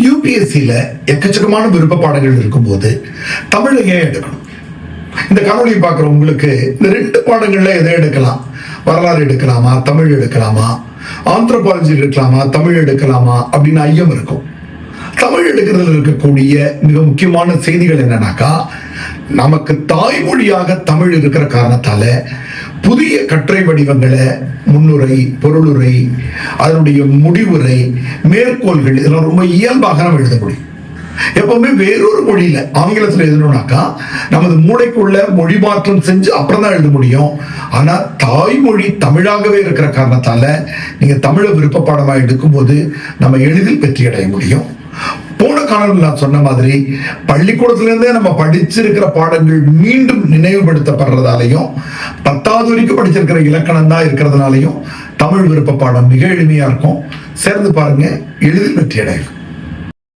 யூபிஎஸ்சியில் எக்கச்சக்கமான விருப்ப பாடங்கள் இருக்கும்போது தமிழை ஏன் எடுக்கணும்? இந்த காணொலியை பார்க்குற உங்களுக்கு இந்த 2 பாடங்களில் எதை எடுக்கலாம்? வரலாறு எடுக்கலாமா, தமிழ் எடுக்கலாமா, ஆந்த்ரோபாலஜி எடுக்கலாமா, தமிழ் எடுக்கலாமா அப்படின்னு ஐயம் இருக்கும். தமிழ் எடுக்கிறதுல இருக்கக்கூடிய மிக முக்கியமான செய்திகள் என்னன்னாக்கா, நமக்கு தாய்மொழியாக தமிழ் இருக்கிற காரணத்தால புதிய கட்டுரை வடிவங்களை, முன்னுரை, பொருளுரை, அதனுடைய முடிவுரை, மேற்கோள்கள் இதெல்லாம் ரொம்ப இயல்பாக நம்ம எழுத முடியும். எப்பவுமே வேறொரு மொழியில ஆங்கிலத்தில் எழுதணும்னாக்கா நமது மூளைக்குள்ள மொழி மாற்றம் செஞ்சு அப்புறம் தான் எழுத முடியும். ஆனா தாய்மொழி தமிழாகவே இருக்கிற காரணத்தால நீங்க தமிழை விருப்ப பாடமா எடுக்கும்போது நம்ம எளிதில் வெற்றி அடைய முடியும். போன காலம் நான் சொன்ன மாதிரி பள்ளிக்கூடத்திலிருந்தே நம்ம படிச்சிருக்கிற பாடங்கள் மீண்டும் நினைவுபடுத்தப்படுறதாலையும் 10வது வரைக்கும் படிச்சிருக்கிற இலக்கணம் தான் இருக்கிறதுனாலையும் தமிழ் விருப்ப பாடம் மிக எளிமையா இருக்கும். சேர்ந்து பாருங்க, எளிதில் வெற்றி அடையும்.